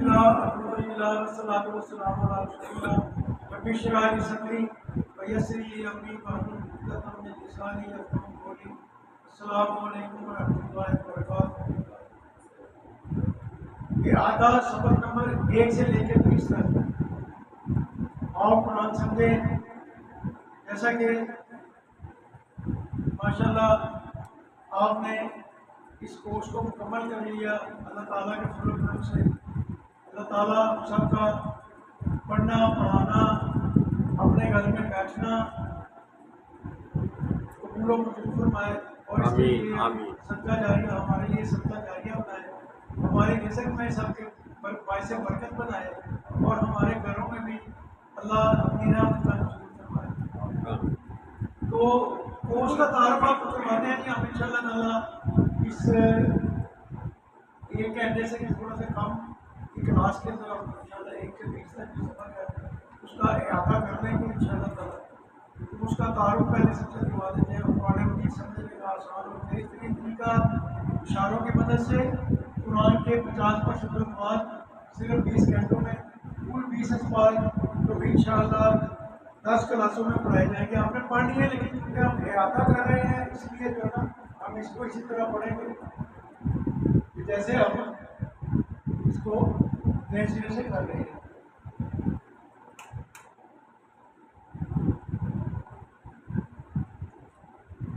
الله الحمد لله والصلاة والسلام على رسول الله رب اشرح لي صدري ويسر لي أمري واحلل عقدة من لساني يفقهوا قولي السلام علیکم ورحمۃ اللہ وبرکاتہ۔ یہ آدھا سبق نمبر 1 سے لے کے 20 تک آپ قرآن سمجھیں۔ جیسا کہ ماشاءاللہ آپ نے اس کورس کو مکمل کر لیا اللہ تعالیٰ کے فضل و کرم سے۔ اللہ تعالیٰ سب کا پڑھنا پڑھانا اپنے گھر میں بیٹھنا قبول و منظور فرمائے، اور اس کے لیے صدقہ جاریہ ہمارے لیے صدقہ جاریہ بنائے، ہمارے رزق میں سب کے باعث برکت بنائے، اور ہمارے گھروں میں بھی اللہ اپنی رحمت کا نزول فرمائے۔ تو کورس کا تعارف آپ کو کرواتے ہیں کہ ہم ان شاء اللہ تعالیٰ اس 1 گھنٹے سے تھوڑا سا کم کی کلاس کے اندر ان شاء اللہ 1 سے 20 تک جو سفر ہے اس کا احاطہ کر لیں گے ان شاء اللہ تعالیٰ۔ اس کا تعارف پہلے سب سے کروا دیتے ہیں، قرآن مجید سمجھنے کا آسان اور بہترین طریقہ اشاروں کی مدد سے قرآن کے 50% الفاظ صرف 20 گھنٹوں میں کل 20 الفاظ جو بھی ان شاء اللہ 10 کلاسوں میں پڑھائے جائیں گے۔ آپ نے پڑھ لی ہے، لیکن کیونکہ ہم احاطہ کر رہے ہیں اس لیے جو ہے نا ہم اس کو اسی طرح پڑھیں گے کہ جیسے ہم اس کو نئے سرے سے کر رہے ہیں۔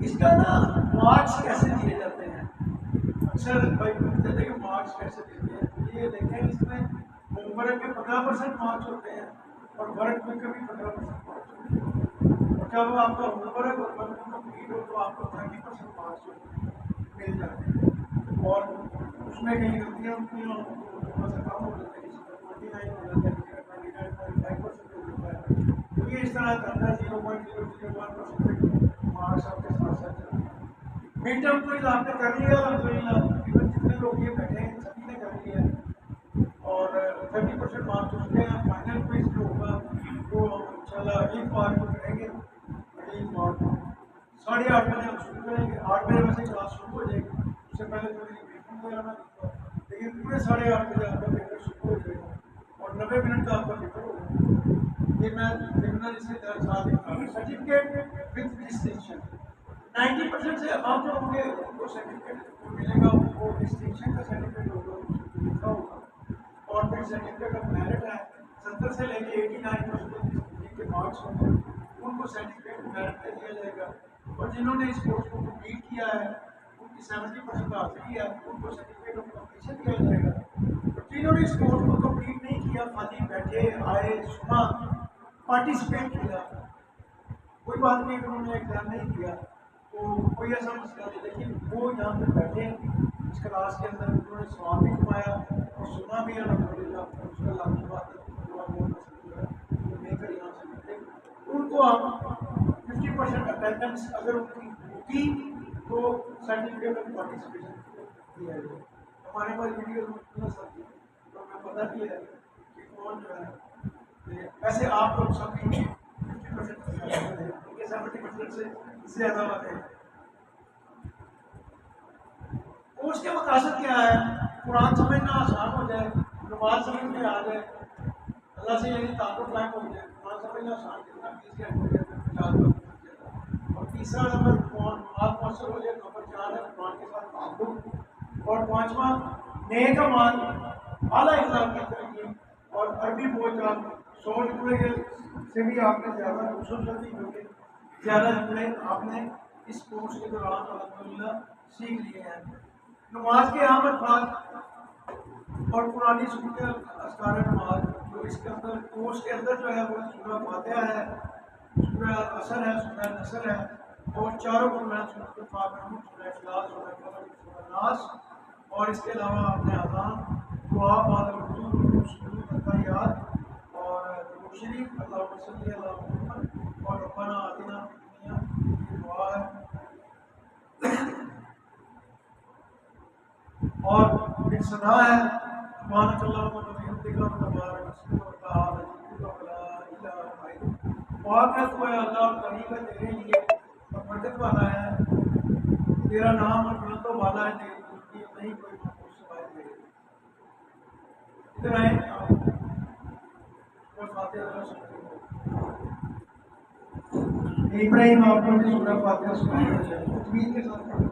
اس کا نا مارکس کیسے دیے جاتے ہیں؟ اکثر بھائی پوچھتے تھے کہ مارکس کیسے دیتے ہیں۔ یہ دیکھیں اس میں ہوم ورک کے 15% مارکس ہوتے ہیں اور ورک میں کبھی 15% مارکس ہوتے ہیں، اور جب آپ کا ہوم ورک اور ورک کمپلیٹ ہو تو آپ کو 30% مارکس مل جاتے ہیں، اور اس میں کہیں غلطیاں ہوتی ہیں تھوڑا سا کم ہو جاتے ہیں، 49 ہو جاتا ہے، 29.5% ہو جاتا ہے۔ تو یہ اس طرح کرتا ہے 0.001% تک مارکس آپ کے ساتھ ساتھ چلتے ہیں۔ مڈ ٹرم کوئز آپ نے کر لیا الحمدللہ، جتنے لوگ یہ بیٹھے ہیں سبھی نے کر لیا ہے، اور 30% مارکس اس کے ہیں۔ فائنل کوئز جو ہوگا وہ انشاءاللہ اگلی بار کو کریں گے، اگلی بار 8:30 بجے ہم شروع کریں گے۔ 8 بجے ویسے کلاس شروع ہو جائے گی، اس سے پہلے تھوڑی بریفنگ وغیرہ میں دوں گا، لیکن پورے 8:30 بجے آپ کا پیپر شروع ہو جائے گا اور 90 منٹ کا آپ کا پیپر ہوگا۔ یہ میں ریگولر اس کے ساتھ سرٹیفکیٹ وتھ ڈسٹنکشن 90% سے اب جو ہوں گے ان کو سرٹیفکیٹ ملے گا، وہ ڈسٹنکشن کا سرٹیفکیٹ ہوگا لکھا ہوگا، اور پھر سرٹیفکیٹ آف میرٹ ہے 70 سے لے کے 89% کے مارکس ہوں گے ان کو سرٹیفکیٹ میرٹ پہ دیا جائے گا، اور جنہوں نے اس کورس کو کمپلیٹ کیا ہے ان کی 70% حاصل ہے ان کو سرٹیفکیٹ آف کمپلیشن دیا جائے گا، اور جنہوں نے اس کورس کو کمپلیٹ نہیں کیا خالی بیٹھے آئے سنا پارٹیسپیٹ کیا کوئی بات نہیں، اگر انہوں نے ایگزام نہیں کیا تو کوئی ایسا مسئلہ نہیں، لیکن وہ یہاں پہ بیٹھے اس کلاس کے اندر انہوں نے سوال بھی کمایا اور سنا بھی الحمدللہ، اس کا لاجواب لے کر یہاں سے بیٹھے ان کو ہم 50% اٹینڈنس اگر ان کی ہوگی تو سرٹیفکیٹ آف پارٹیسپیشن دیا جائے۔ ہمارے پاس ویڈیو سب کی تو ہمیں پتہ بھی ہے کہ کون جو ہے، ویسے آپ لوگ سب بھی 50% 70% سے زیادہ بات ہے۔ کورس کے مقاصد کیا ہے؟ قرآن سمجھنا آسان ہو جائے، نماز سمجھ میں آ جائے، اللہ سے یعنی تعلق قائم ہو جائے، قرآن سمجھنا آسان کتنا 20 گھنٹے کے اندر 50 بار، اور تیسرا نمبر نماز مؤثر ہو جائے، نمبر 4 ہے قرآن کے ساتھ تعلق، اور 5واں نیک اعمال اعلیٰ اخلاق کی ترقی، اور عربی بول چال سوچ پورے سے بھی آپ نے زیادہ خوبصورتی کیونکہ زیادہ جملے آپ نے اس کورس کے دوران الحمدللہ سیکھ لیے ہیں۔ نماز کے اہم الفاظ اور قرآنی صورت اذکار نماز جو اس کے اندر کورس کے اندر جو ہے وہ سورہ فاتحہ ہے، سورہ عصر ہے، سورہ نصر ہے، اور چاروں قرآن سورۃ الفاتحہ، سورہ اخلاص، سورہ فلق، سورہ ناس، اور اس کے علاوہ آپ نے اذان، دعا، بعد الوضو، سجود، تحیات اور درود شریف، اللہم صلی علی محمد اور ربنا آتنا فی الدنیا، یہ دعا ہے، اور پھر صدا ہے سبحانک اللہم و بحمدک تبارک اسمک وتعالی جدک ولا الہ الا انت۔ پاک ہے تو اے اللہ اور غنی ہے تیرے لیے اور برکت والا ہے، تیرا نام اور بلند و بالا ہے، تیری دوسری نہیں کوئی محفوظ سوائے تیرے۔ ادھر آئیں آپ فاتحہ ذرا سنتے ہو ابراہیم آپ کو بھی سورہ فاتحہ سنانا چاہیے تجوید کے ساتھ پڑھو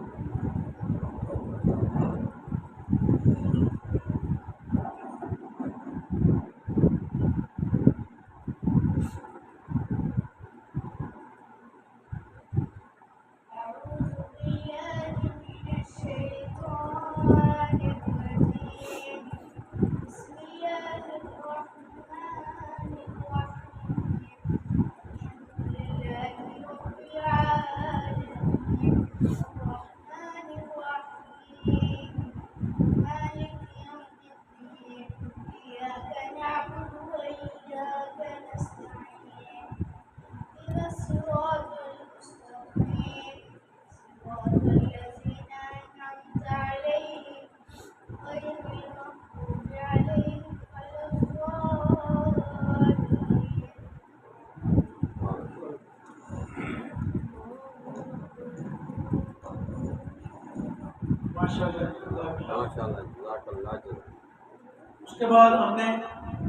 اس کے بعد ہم نے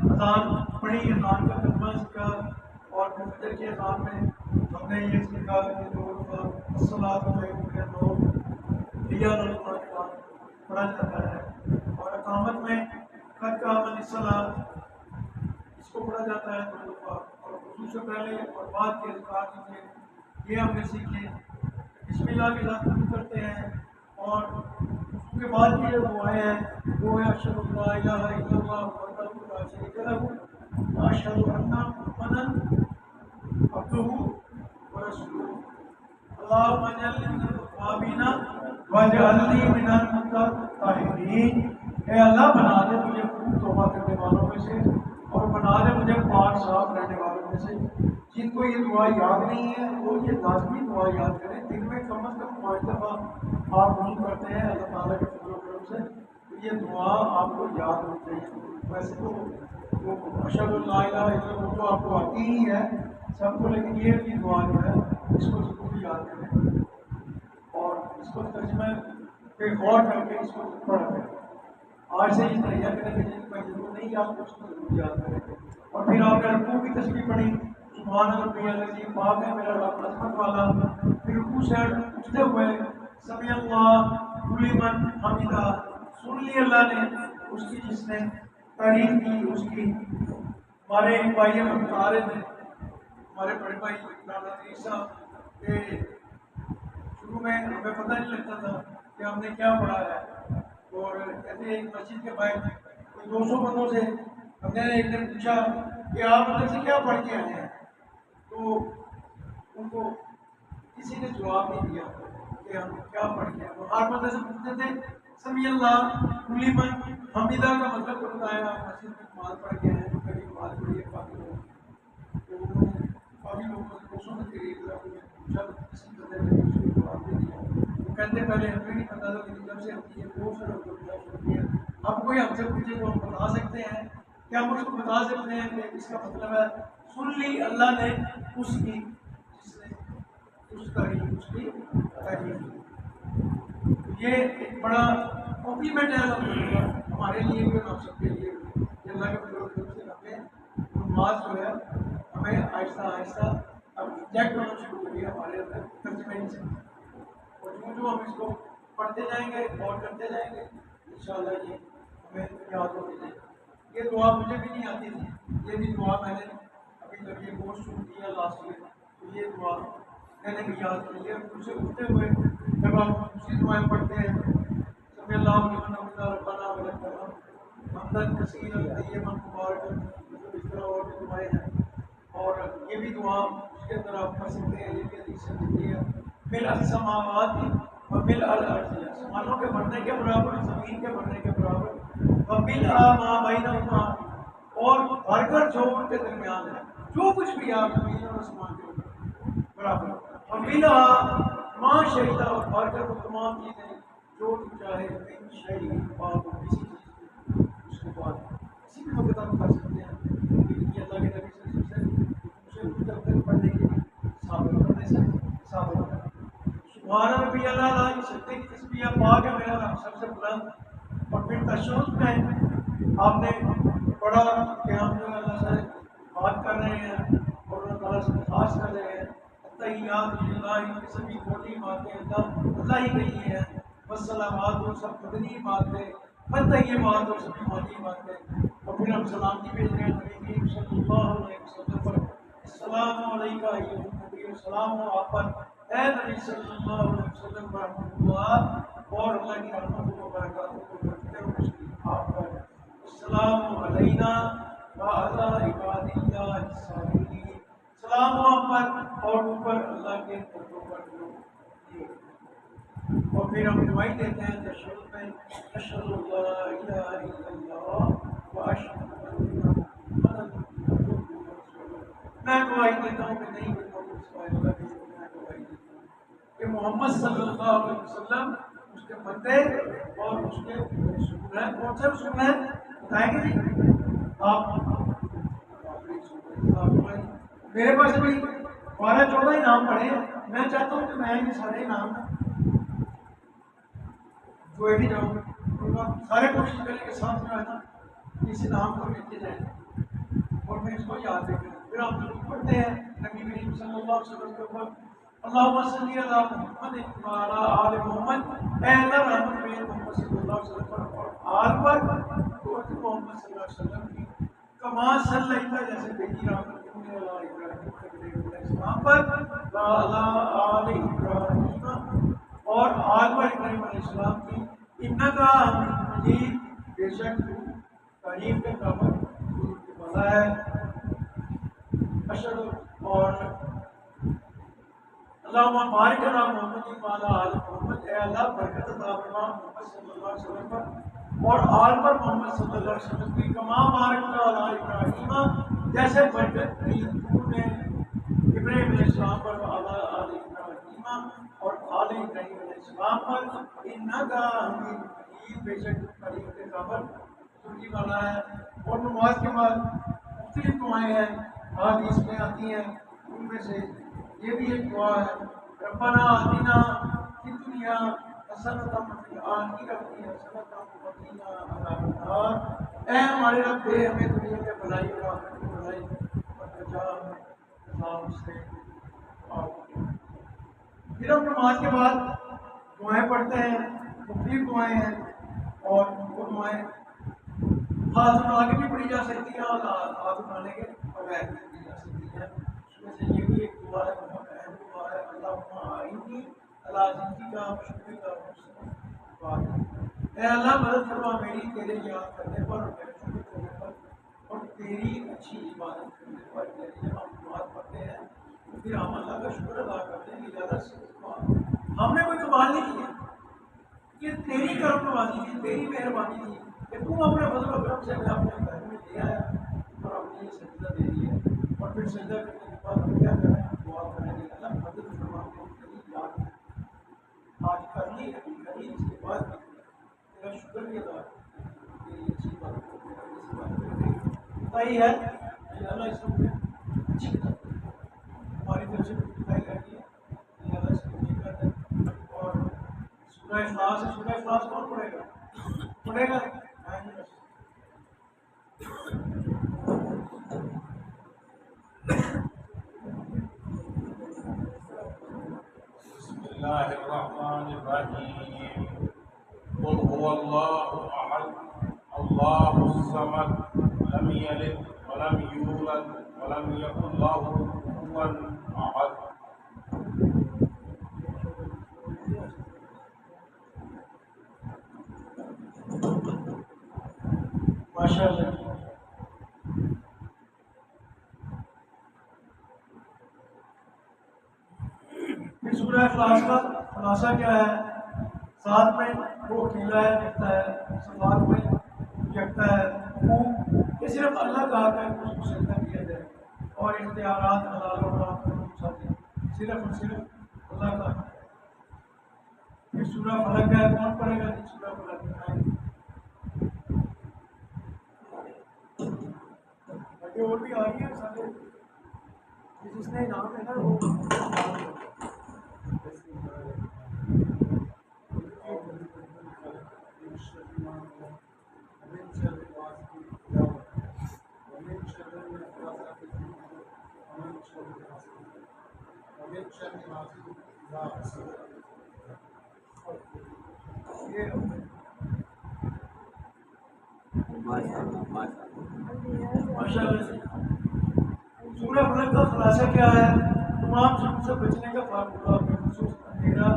اذان پڑھی اذان کا ترجمہ سیکھا اور فجر کی اذان میں ہم نے یہ سیکھا کہ دو الصلاۃ خیر من النوم پڑھا جاتا ہے اور اقامت میں قد قامت الصلاۃ اس کو پڑھا جاتا ہے دو دفعہ اور وضو سے پہلے اور بعد کے اذکار جو یہ ہم نے سیکھے بسم اللہ کے ساتھ وضو کرتے ہیں اور اس کے بعد کی جو دعائیں ہیں وہ ہے اشہد ان لا الہ الا اللہ وحدہ لا شریک لہ واشہد ان محمدا عبدہ ورسولہ اللہم اجعلنی من التوابین واجعلنی من المتطہرین اے اللہ بنا دے مجھے خوب توبہ کرنے والوں میں سے اور بنا دے مجھے پاک صاف رہنے والوں میں سے جن کو یہ دعا یاد نہیں ہے وہ یہ لازمی دعا یاد کریں دن میں کم از کم 5 دفعہ آپ وضو کرتے ہیں اللہ تعالیٰ کے فضل و کرم سے تو یہ دعا آپ کو یاد ہونی چاہیے ویسے تو وہ اشہد ان لا الہ الا اللہ وہ تو آپ کو آتی ہی ہے سب کو لیکن یہ بھی دعا جو ہے اس کو ضرور یاد کریں اور اس کو ترجمہ پہ غور کر کے اس کو پڑھا کریں آج سے اس طرح کریں کہ جن کو ضرور نہیں یاد اس کو ضرور یاد کریں اور پھر آپ نے رکوع کی تسبیح پڑھی سبحان ربی العظیم پاک ہے میرا رب عظمت والا پھر رکوع سے اٹھتے ہوئے سمیع اللہ لمن حمیدہ سن لی اللہ نے اس کی جس نے تعریف کی اس کی ہمارے بھائی ہم بتا رہے تھے ہمارے بڑے بھائی مولانا عیسیٰ کہ شروع میں ہمیں پتہ نہیں لگتا تھا کہ ہم نے کیا پڑھا ہے اور کہتے ہیں ایک مسجد کے باہر کوئی 200 بندوں سے ہم نے ایک دن پوچھا کہ آپ ادھر سے کیا پڑھ کے آئے ہیں تو ان کو کسی نے جواب نہیں دیا کہ ہم کیا پڑھ کے وہ ہر بندے سے پوچھتے تھے سمیع اللہ لمن حمیدہ کا مطلب بتایا مسجد میں نماز پڑھ کے آئے ہیں کبھی نماز پڑھی ہے کافی لوگ تو انہوں نے کافی لوگوں سے 200 کے قریب پوچھا کسی بندے نے اس کو جواب دے دیا وہ کہتے پہلے ہمیں نہیں پتا تھا لیکن جب سے ہم یہ بہت سارے لوگ شروع کیا اب کوئی ہم سے پوچھے تو ہم بتا سکتے ہیں کہ ہم اس کو بتا سکتے ہیں کہ اس کا مطلب ہے سن لی اللہ نے اس کی جس نے اس تعریف اس کی تعریف کی یہ ایک بڑا کمپلیمنٹ ہے الحمدللہ ہمارے لیے بھی اور ہم سب کے لیے بھی کہ اللہ کے فضل و کرم سے ہمیں نماز جو ہے ہمیں آہستہ آہستہ اب انجیکٹ ہونا شروع ہو گیا ہمارے اندر ترجمے سے اور جو ہم اس کو پڑھتے جائیں گے غور کرتے جائیں گے انشاءاللہ یہ ہمیں یاد ہوتی جائے گی یہ دعا مجھے بھی نہیں آتی تھی یہ بھی دعا میں نے ابھی تک یہ کورس شروع کیا لاسٹ ایئر تو یہ دعا میں نے بھی یاد کی ہے ان سے اٹھتے ہوئے جب آپ دوسری دعائیں پڑھتے ہیں سمیع اللہ لمن حمیدہ ربنا ولک الحمد حمدا کثیرا طیبا مبارکا اس طرح اور بھی دعائیں ہیں اور یہ بھی دعا اس کے اندر آپ پڑھ سکتے ہیں یہ بھی حدیث سے ملتی ہے ملء السماوات و ملء الارض آسمانوں کے بھرنے کے برابر زمین کے بھرنے کے برابر و ملء ما بینہما اور بھر کر جو ان کے درمیان ہے جو کچھ بھی آپ زمین اور آسمان کے برابر و ملء ما شئت اور بھر کر وہ تمام چیزیں جو تو چاہے من شیء باب کسی چیز اس کے بعد کسی بھی وقت آپ کر سکتے ہیں لیکن یہ اللہ کے نبی صلی اللہ علیہ وسلم سے مستقبل پڑھنے کے لیے ثابت کرنے سے ثابت ہے سبحان ربی الاعلیٰ یہ سجدے کی تسبیح پاک ہے میرا رب سب سے بلند اور پھر تشہد میں آپ نے پڑھا کہ ہم جو اللہ سے بات کر رہے ہیں اور اللہ تعالیٰ سے خاص کر رہے ہیں تحیات للہ کی سبھی کھوٹی باتیں اللہ ہی کہی ہیں، والسلامات اور سب مدنی باتیں، والطیبات اور سبھی مانی باتیں، اور پھر ہم سلامتی بھیج رہے ہیں نبی کریم صلی اللہ علیہ وسلم پر، السلام علیکہ ایھا النبی، السلام ہو آپ پر اے نبی صلی اللہ علیہ وسلم، رحمۃ اللہ اور اللہ کی رحمت و برکاتہ کو برکتیں اور تشریف آپ پر، السلام علینا وعلی عباد اللہ الصالحین، سلام ہو آپ پر اور اوپر اللہ کے بندوں پر جو اور پھر ہم گواہی دیتے ہیں تشہد میں، اشہد اللہ الہ الا اللہ واشہد ان محمدًا عبدہ ورسولہ، میں گواہی دیتا ہوں کہ نہیں کوئی معبود سوائے اللہ کے، میں گواہی دیتا ہوں کہ محمد صلی اللہ علیہ وسلم اس کے بندے اور اس کے رسول ہیں۔ کون سے رسول ہیں بتائیں گے جی آپ؟ میرے پاس بھی 12-14 ہی نام پڑے ہیں، میں چاہتا ہوں کہ میں یہ سارے نام جو بھی جاؤں سارے کوشش کریں کہ ساتھ جو ہے نا اس نام کو لے کے جائیں اور پھر اس کو یاد رکھیں، پھر آپ ضرور پڑھتے ہیں نبی کریم صلی اللہ علیہ وسلم کے اوپر اللہم صلی علی محمد وعلی آل محمد، اے اللہ رحمت بھیج محمد صلی اللہ علیہ وسلم پر اور آل پر، تو محمد صلی اللہ علیہ وسلم کی کما صلی اللہ جیسے بھیجی رحمت علی ابراہیم علیہ السلام پر وعلی آل ابراہیم اور آل پر ابراہیم علیہ السلام کی، انکا حمید مجید، بے شک تو تعریف کے قابل ضرور کے بھلا ہے، اشہد اور اللہم بارک علی محمد وعلی آل محمد، اے اللہ برکت عطا فرما محمد صلی اللہ علیہ وسلم پر اور آل پر محمد صلی اللہ علیہ وسلم کی، کما بارکت علی ابراہیم جیسے برکت کی تو نے ابراہیم علیہ السلام پر وعلی آل ابراہیم اور آل ابراہیم علیہ السلام پر، انکا حمید مجید، بے شک تعریف کے قابل ضروری والا ہے۔ اور نماز کے بعد مختلف دعائیں ہیں حدیث میں آتی ہیں، ان میں سے یہ بھی ایک دعا ہے، ربنا آتنا فی الدنیا حسنۃ وفی الآخرۃ حسنۃ وقنا عذاب النار، اے ہمارے رب دے ہمیں دنیا میں بھلائی اور آخرت میں بھلائی اور بچا ہمیں عذاب سے۔ پھر ہم نماز کے بعد دعائیں پڑھتے ہیں، مختلف دعائیں ہیں اور وہ دعائیں ہاتھ اٹھا کے بھی پڑھی جا سکتی ہیں اور ہاتھ اٹھانے کے بغیر بھی پڑھی جا سکتی ہیں۔ اس میں سے یہ بھی ایک دعا ہے، بہت اہم دعا ہے، اللہم اعنی علی ذکرک و شکرک و حسن عبادتک، اے اللہ مدد فرما میری تیرے یاد کرنے پر اور تیرے شکر کرنے پر اور تیری اچھی عبادت کرنے پر۔ جیسے ہم دعا پڑھتے ہیں پھر ہم اللہ کا شکر ادا کرتے ہیں کہ زیادہ سے ہم نے کوئی کمال نہیں کیا، یہ تیری کرم نوازی تھی، تیری مہربانی تھی کہ تم اپنے فضل و کرم سے ہمیں اپنے گھر میں لے آیا اور ہم نے یہ سجدہ دے دیا، اور پھر سجدہ کرنے کے بعد ہم کیا کریں؟ دعا کریں گے اللہ مدد فرما تیری یاد ہے، آج کر لی ابھی کری، اس کے بعد تیرا شکر بھی ادا تیری اچھی بات کو اچھی بات کر گئی بتائی ہے کہ اللہ اس کو اچھی ہماری طرف سے بتائی جاتی ہے، اللہ اس کو اچھی کر دے۔ اور سورہ اخلاص ہے، سورہ اخلاص کون پڑھے گا؟ پڑھے گا بسم اللہ الرحمن الرحیم، قل هو اللہ احد اللہ الصمد لم یلد ولم یولد ولم یکن له کفوا احد۔ ماشاء اللہ۔ پھر سورہ اخلاص کا خلاصہ کیا ہے؟ ساتھ میں وہ اکیلا ہے، دکھتا ہے، صفات میں یکتا ہے، وہ یہ صرف اللہ کا حق ہے کہ اس کو سجدہ کیا جائے، اور اختیارات حلال و حرام کا ساتھی صرف اور صرف اللہ کا حق ہے۔ پھر سورہ فلق ہے، کون پڑھے گا؟ سورہ فلق بتائیں، باقی اور بھی آ رہی ہے سارے جس نے نام ہے نا وہ یہ ماشاء اللہ سورہ فلق کا خلاصہ کیا ہے؟ تمام شرک سے بچنے کا فارمولہ بالخصوص اندھیرا،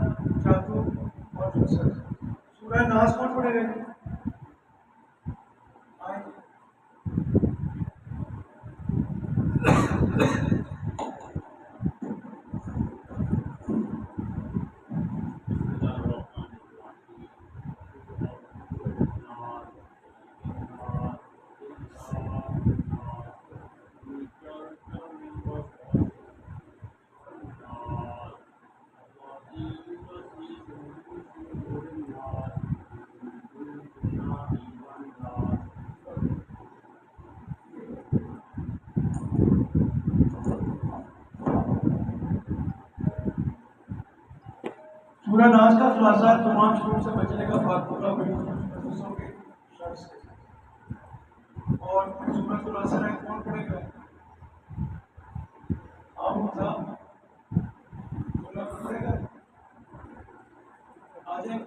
جادو اور فساد۔ سورہ ناس کون پڑھے گا؟ سورہ ناس کا خلاصہ ہے تمام شرور سے بچنے کا فارمولہ بالخصوص کے شر سے۔ اور سورۃ العصر ہے، کون پڑھے گا؟ آپ بتا سورہ پڑھے گا؟ آ جائیں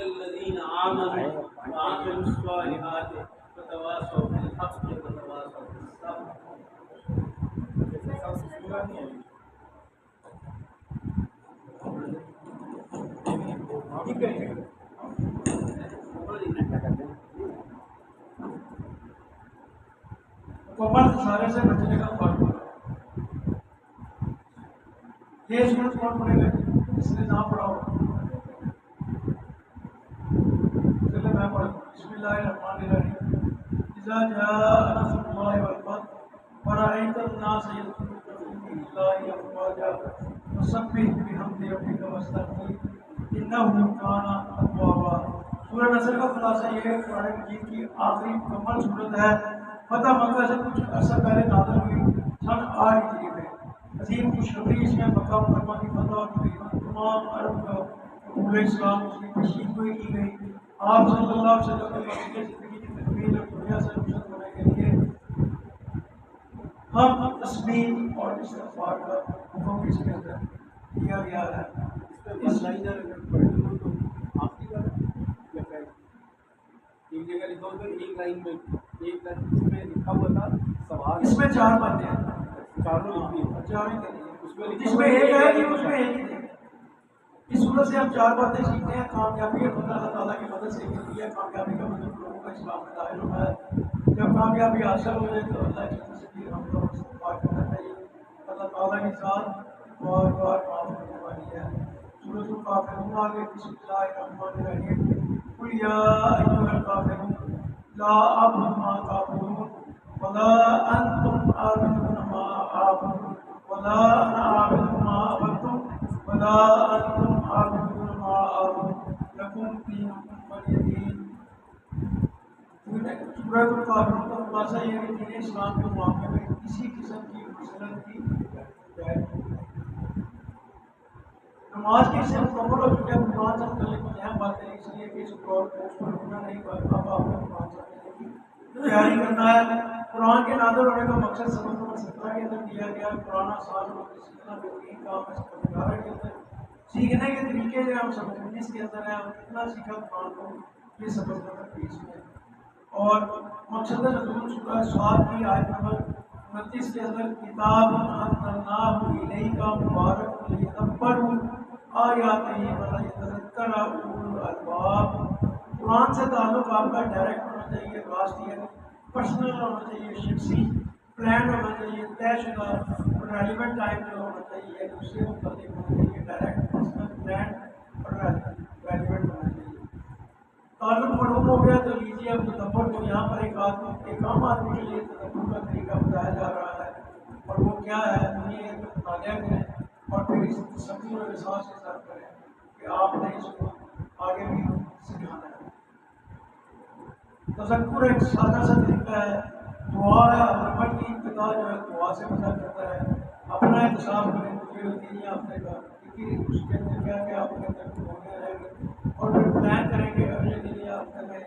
الذين آمنوا وعملوا الصالحات وتواصوا بالحق وتواصوا بالصبر۔ مکمل خسارے سے بچنے کا فارمولہ۔ یہ سورت کون پڑھے گا؟ اس نے نہ پڑھا ہو چلے میں پڑھ دوں۔ بسم اللہ الرحمن الرحیم۔ اذا جاء نصر اللہ والفتح ورأيت الناس يدخلون في دين الله افواجا فسبح بحمد ربك واستغفره انه كان توابا۔ سورہ نصر کا خلاصہ یہ ہے، قرآن مجید کی آخری مکمل صورت ہے۔ فتح مکہ سے کچھ عرصہ پہلے نازل ہوئی، سن 8 ہجری میں۔ عظیم خوشخبری اس میں مکہ مکرمہ کی فتح اور تمام عرب کا قبول اسلام اس کی تشہیر ہوئی کی گئی۔ آپ صلی اللہ علیہ وسلم نے مکہ زندگی کی تکمیل اور دنیا سے رخصت ہونے کے لیے ہم تسبیح اور استغفار کا حکم اس کے اندر دیا گیا ہے۔ اس اس میں 4 باتیں ہیں، جس میں ایک ہے کہ اس میں ایک ہی ہے۔ اس صورت سے ہم 4 باتیں سیکھتے ہیں۔ کامیابی اللہ تعالیٰ کی مدد سے ملتی ہے۔ کامیابی کا مطلب لوگوں کا اسلام میں داخل ہونا ہے۔ جب کامیابی حاصل ہو جائے تو اللہ کی تصویر ہم لوگ استغفار کرنا چاہیے۔ اللہ تعالیٰ کے ساتھ بار بار معاف کرنے والی ہے۔ سورۃ الکافرون آگے بسم اللہ الرحمن الرحیم۔ قل یا ایھا الکافرون لا اعبد ما تعبدون ولا انتم عابدون ما اعبد ولا انا عابد ما عبدتم ولا انتم عابدون ما اعبد لکم دینکم ولی دین۔ سورۃ الکافرون کا خلاصہ یہ ہے کہ دین اسلام کے معاملے میں کسی قسم کی مسلط کی جائز نہیں۔ نماز کی صرف مکمل ہو چکے ہیں۔ قرآن سے متعلق کچھ اہم باتیں اس لیے کہ اس کو پوسٹ پر رکنا نہیں پڑتا۔ اب آپ نے قرآن سے کی تیاری کرنا ہے۔ قرآن کے نازل ہونے کا مقصد سبق نمبر 17 کے اندر دیا گیا۔ قرآن آسان اور سیکھنا بہترین کام ہے۔ سبق 11 کے اندر سیکھنے کے طریقے جو ہم سبق 19 کے اندر ہیں، ہم کتنا سیکھا قرآن کو، یہ سبق نمبر 20 میں۔ اور مقصد نزول سورہ صاد کی آیت نمبر 29 کے اندر کتاب انزلناہ الیک مبارک لیدبروا آیاتہ ولیتذکر اولو الالباب۔ قرآن سے تعلق آپ کا ڈائریکٹ ہونا چاہیے، خاص پرسنل ہونا چاہیے، شخصی پلان ہونا چاہیے، طے شدہ اور ریلیونٹ ٹائم جو ہونا چاہیے، اس سے متعلق ہونا چاہیے۔ ڈائریکٹ پرسنل پلان اور ریلیونٹ ہونا چاہیے۔ تعلق معلوم ہو گیا تو لیجیے اب تدبر کو۔ یہاں پر ایک عام آدمی کے لیے تدبر کا طریقہ بتایا جا رہا ہے، اور وہ کیا ہے؟ یہ ایک مطالعہ کریں اور پھر اس تصور اور احساس کے ساتھ کریں کہ آپ نے اس کو آگے بھی سکھانا ہے۔ تذکر ایک سادہ سا طریقہ ہے، دعا ہے۔ عمل کی ابتدا جو ہے دعا سے پتہ کرتا ہے۔ اپنا احتساب کریں پورے 3 ہفتے کا کہ اس کے اندر کیا کیا آپ کے اندر ہونے رہے گی، اور پھر پلان کریں کہ اگلے دن یا ہفتے میں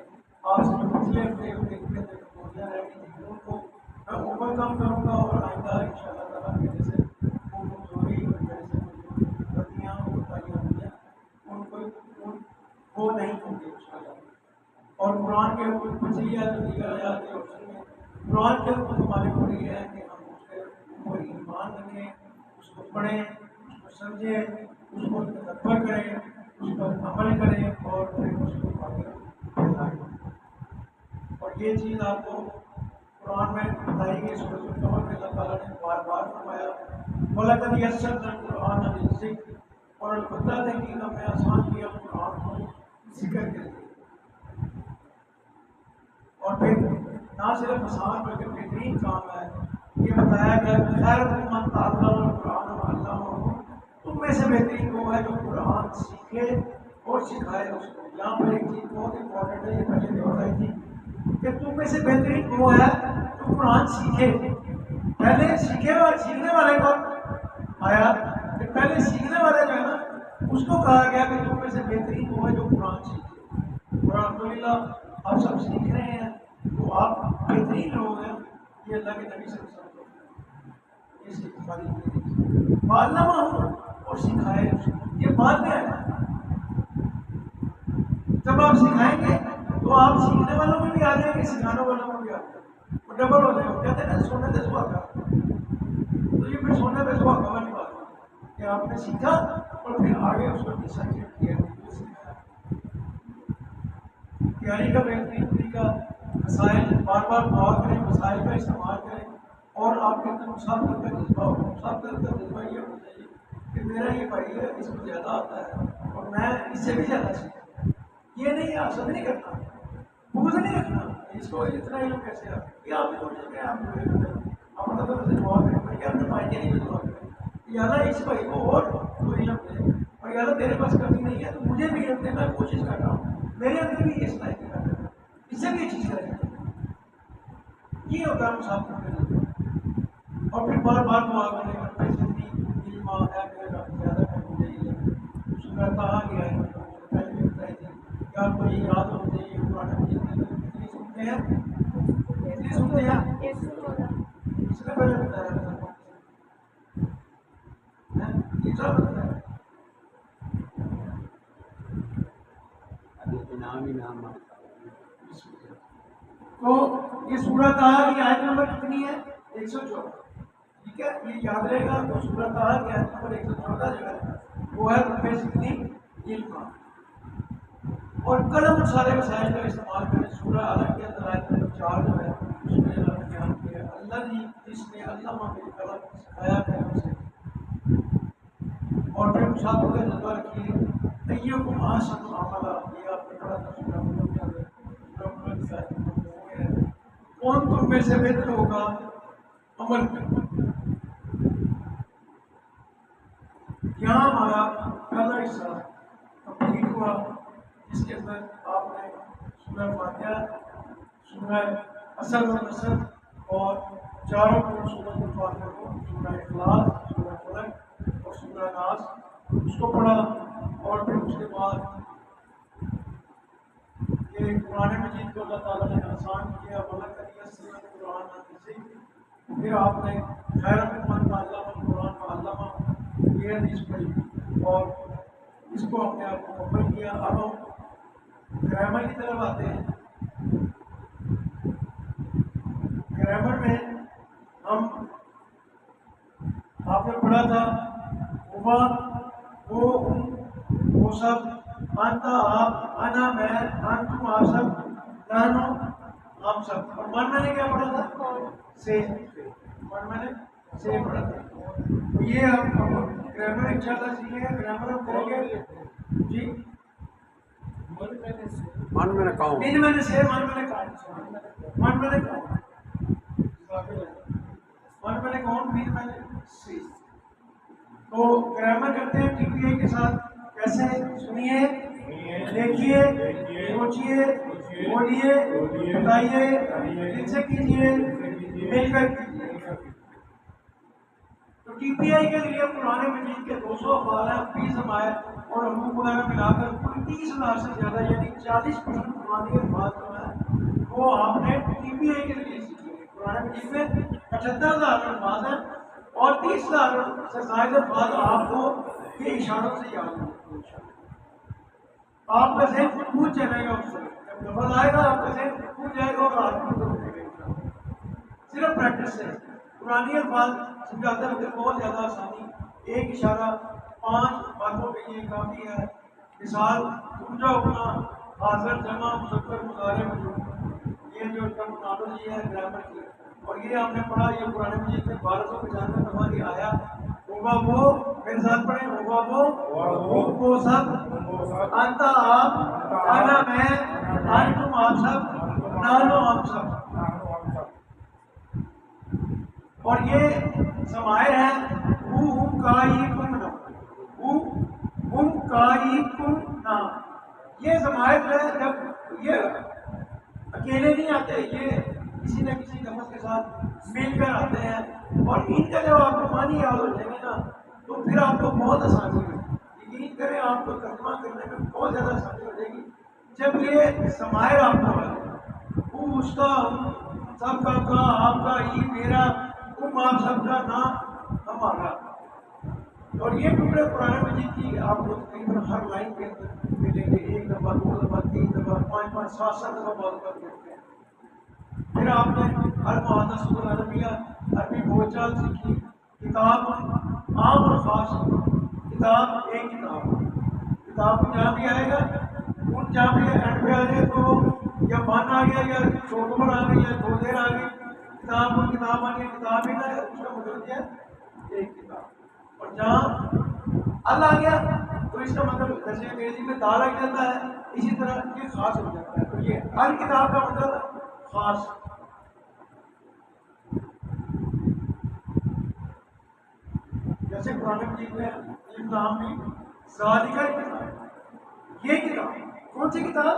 کمیاں رہ گئی تھیں ان کو میں اوور کم کروں گا اور آئندہ ان شاء اللہ تعالیٰ میرے سے وہ کمزوری اور میرے سے جو غلطیاں کوتاہیاں ہوئی ہیں ان کو وہ نہیں ہوں گے ان شاء اللہ. اور قرآن کے حکم بچیات جو دیگر آیات کے روشنی میں قرآن کے حکم ہمارے کو یہ ہے کہ ہم اس کے اوپر ایمان رکھیں، اس کو پڑھیں، اس کو سمجھیں، اس کو تدبر کریں، اس پر عمل کریں اور پھر اس کو آگے بڑھائیں. اور یہ چیز آپ کو قرآن میں بتائی گئی سورۃ القمر میں اللہ تعالیٰ نے بار بار فرمایا وَلَقَدْ يَسَّرْنَا الْقُرْآنَ لِلذِّكْرِ، اور البتہ تحقیق ہم نے آسان کیا قرآن کو ذکر کے لیے. اور پھر نہ صرف آسان بلکہ بہترین کام ہے یہ بتایا گیا کہ خیرکم من تعلم القرآن وعلمہ، تم میں سے بہترین وہ ہے جو قرآن سیکھے اور سکھائے اس کو. یہاں پر ایک چیز بہت امپورٹنٹ ہے، یہ پہلے بھی بتائی تھی کہ تم میں سے بہترین وہ ہے جو قرآن سیکھے. پہلے سیکھے اور سیکھنے والے کو آیا کہ پہلے سیکھنے والے جو ہے نا اس کو کہا گیا کہ تم میں سے بہترین وہ ہے جو قرآن سیکھے. اور الحمدللہ آپ سب سیکھ رہے ہیں تو آپ بہترین لوگ ہیں. یہ اللہ کے نبی صلی اللہ علیہ وسلم یہ سیکھ ہماری معلومہ ہو اور سکھائے یہ بات میں ہے. جب آپ سکھائیں گے تو آپ سیکھنے والوں میں بھی آ جائیں گے، سکھانے والوں میں بھی آ جائیں گے، وہ ڈبل ہو جائے گا. کہتے ہیں نا سونے پہ سہاگا، تو یہ پھر سونے پہ سہاگا والی بات ہے کہ آپ نے سیکھا اور پھر آگے اس کو ڈسائڈ کیا. تیاری کا بہترین طریقہ مسائل بار بار دعا کریں، مسائل کا استعمال کریں اور آپ کے اندر مسابقت کا جذبہ ہو. مسابقت کا جذبہ یہ ہونا چاہیے کہ میرا یہ بھائی ہے، اس کو زیادہ آتا ہے اور میں اس سے بھی زیادہ سیکھوں. یہ نہیں حاصل نہیں کرنا، بغض نہیں رکھنا اس کو اتنا علم کیسے آ یہ آپ سوچیں آپ آپ مطلب دعا کریں بھائی اپنے بھائی کے لیے دعا کریں یا اللہ اس بھائی کو اور تو علم دے، اور یا اللہ تیرے پاس کمی نہیں ہے تو مجھے بھی علم دے، میں کوشش کر رہا ہوں میرے اندر بھی یہ صلاحیت ہے، اس سے بھی یہ چیز کریں. یہ ہوتا ہے مسافر کا. اور پھر بار بار دعا کریں اپنے زندگی علم ہے میرا زیادہ کرنا چاہیے. کہا گیا ہے پہلے بھی بتائی تھی کہ آپ کو یہ یاد ہونا چاہیے قرآن مجید کے اندر کتنی سنتے ہیں کتنی سنتے ہیں اس نے پہلے بتایا تیسرا بتایا تو یہ سورہ طٰہٰ کی آیت نمبر کتنی ہے 114. ٹھیک ہے یہ یاد رہے گا. تو سورہ طٰہٰ کی آیت نمبر 114 جو ہے وہ ہے رب زدنی علما. اور قلم سارے وسائل کا استعمال کریں. سورہ اعلیٰ کے اندر آیت نمبر 4 جو ہے اس میں اللہ نے بیان کیا اللہ جی جس نے علامہ بالقلم سکھایا قلم سے. اور پھر مسابقہ کا جذبہ رکھیے. ایکم احسن عملا، یہ آپ نے پڑھا تھا سورہ ملک کے اندر. کون تم میں سے بہتر ہوگا عمل میں. یہاں ہمارا پہلا حصہ کمپلیٹ ہوا جس کے اندر آپ نے سورہ فاتحہ، سورہ اصل و نصر اور چاروں کو سورۃ الفاتحہ کو سورہ اخلاص، سورہ فلق اور سورہ ناس اس کو پڑھا. اور پھر اس کے بعد یہ قرآن مجید کو اللہ تعالیٰ نے آسان کیا وَلَقَدْ يَسَّرْنَا الْقُرْآنَ لِلذِّكْرِ. پھر آپ نے خیرکم من تعلم القرآن وعلمہ یہ حدیث پڑھی اور اس کو اپنے آپ کو مکمل کیا. اب ہم گرامر کی طرف آتے ہیں. گرامر میں ہم آپ نے پڑھا تھا وہ سب انتا آپ انا میں انتم آپ سب نانو ہم سب. اور من میں نے کیا پڑھا تھا سے، من میں نے سے پڑھا تھا. تو یہ ہم گرامر انشاءاللہ سیکھیں گے. گرامر ہم کریں گے جی من میں نے کہا ان میں نے سے من میں نے کہا من میں نے کہا من میں نے کون پھر میں نے سی. تو گرامر کرتے ہیں ٹی پی آئی کے ساتھ. کیسے سنیے، دیکھیے، سوچیے، بولیے، بتائیے، دل سے کیجیے، مل کر کیجیے. تو ٹی پی آئی کے لیے قرآن مجید کے 200 افعال ہیں، 20 ضمائر اور حقوق وغیرہ ملا کر 30,000 سے زیادہ یعنی 40% قرآنی الفاظ جو ہیں وہ آپ نے TPA کے لیے سیکھی ہے۔ قرآن مجید میں 75,000 الفاظ ہیں اور 30,000 سے زائد الفاظ آپ کو یہ اشاروں سے یاد ہیں۔ آپ کا ذہن خود چلے گا اس سے، جب لفظ آئے گا آپ کا ذہن خود جائے گا اور آپ کو رہے گا، صرف پریکٹس سے۔ قرآنی الفاظ سمجھاتے وقت بہت زیادہ آسانی، ایک اشارہ 5 باتوں کے لیے کافی ہے۔ مثال سمجھا اپنا حاضر جمع مذکر مضارع مجرور، یہ جو ٹرمنالوجی ہے گرامر کی، اور یہ ہم نے پڑھا، یہ قرآن مجید میں 1295 دفعہ یہ آیا۔ ہوگا وہ، میرے ساتھ پڑھیں، ہوگا وہ سب، انت آپ، انا میں، انتم آپ سب، نحنو ہم سب۔ اور یہ ضمائر ہیں ہم کائی کم نہ، ہم کائی کم نہ، یہ ضمائر جو ہے جب یہ اکیلے نہیں آتے، یہ کسی نہ کسی لفظ کے ساتھ مل کر آتے ہیں، اور ان کا جب آپ کو معنی یاد ہو جائیں گے نا تو پھر آپ کو بہت آسانی ہے، یقین کریں آپ کو ترجمہ کرنے میں بہت زیادہ آسانی ہو جائے گی جب یہ ضمائر آپ کو وہ اس کا، سب کا، آپ کا، یہ میرا، تم آپ سب کا، نام ہمارا۔ اور یہ ٹکڑے قرآن مجید کی آپ کو تقریباً ہر لائن کے اندر ملیں گے، 1 دفعہ، 2 دفعہ، 3 دفعہ، 5 5 7 7 دفعہ بات کر دیتے ہیں۔ پھر آپ نے ہر محادثۃ العربیہ عربی بول چال سیکھی، کتاب عام اور خاص، کتاب ایک کتاب جہاں بھی آئے گا، ان جہاں بھی اینڈ پہ آ جائے تو یا بن آ گیا یا چھوٹوں پر آ گئی یا دو دیر آ گئی، کتاب اور کتاب آ گئی، کتاب ہی نہ ہے، اس کا مطلب کیا ہے؟ ایک کتاب۔ اور جہاں ال آ گیا تو اس کا مطلب جیسے انگریزی میں دال آ جاتا ہے، اسی طرح یہ خاص ہو جاتا ہے، تو یہ ال کتاب کا مطلب خاص۔ جیسے قرآن مجید میں نام بھی ذالک کتاب، یہ کتاب کون سی کتاب؟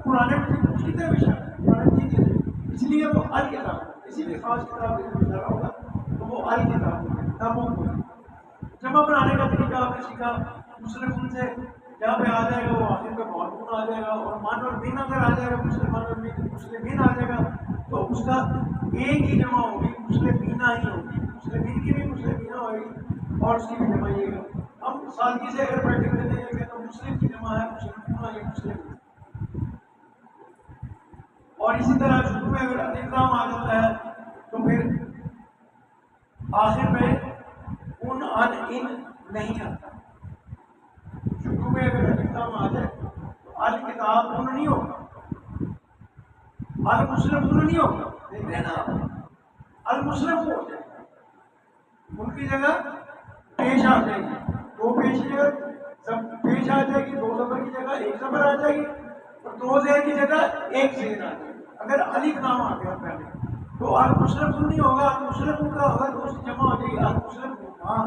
قرآن مجید اس کی طرف اشارہ ہے، قرآن مجید کی طرف، اس لیے وہ الکتاب ہے، کسی بھی خاص کتاب کی طرف اشارہ ہوگا تو وہ الکتاب ہے، کتابوں کو۔ جمع بنانے کا طریقہ آپ نے سیکھا، مسلم سے جہاں پہ آ جائے گا وہ آخر پہ معلوم آ جائے گا، اور من اور بین اگر آ جائے گا، مسلمان اور مسلمین آ جائے گا تو اس کا ایک ہی جمع ہوگی، مسلمینہ ہی ہوگی، مسلمین کی بھی مسلمینہ ہوگی اور اس کی بھی جمع یہ ہوگی۔ ہم سادگی سے اگر پریکٹس کرتے ہیں کہ تو مسلم کی جمع ہے مسلمانہ یا مسلم، اور اسی طرح شروع میں اگر الکلام آ جاتا ہے تو پھر آخر میں ان ان نہیں آتا۔ شروع میں اگر الکلام آ جائے تو الکتاب ان نہیں ہوگا، المسلم ان نہیں ہوگا، دیکھ رہے نا آپ، المسلم ہو جائے گا، ان کی جگہ پیش آ جائے گی، دو پیش کی جگہ پیش آ جائے گی، 2 زبر کی جگہ 1 زبر آ جائے گی، اور 2 زیر کی جگہ 1 زیر آ جائے گی۔ اگر الف نام آ گیا پہلے تو المسلم نہیں ہوگا، المسلم کا ہوگا تو اس کی جمع ہو جائے گی المسلم ہاں،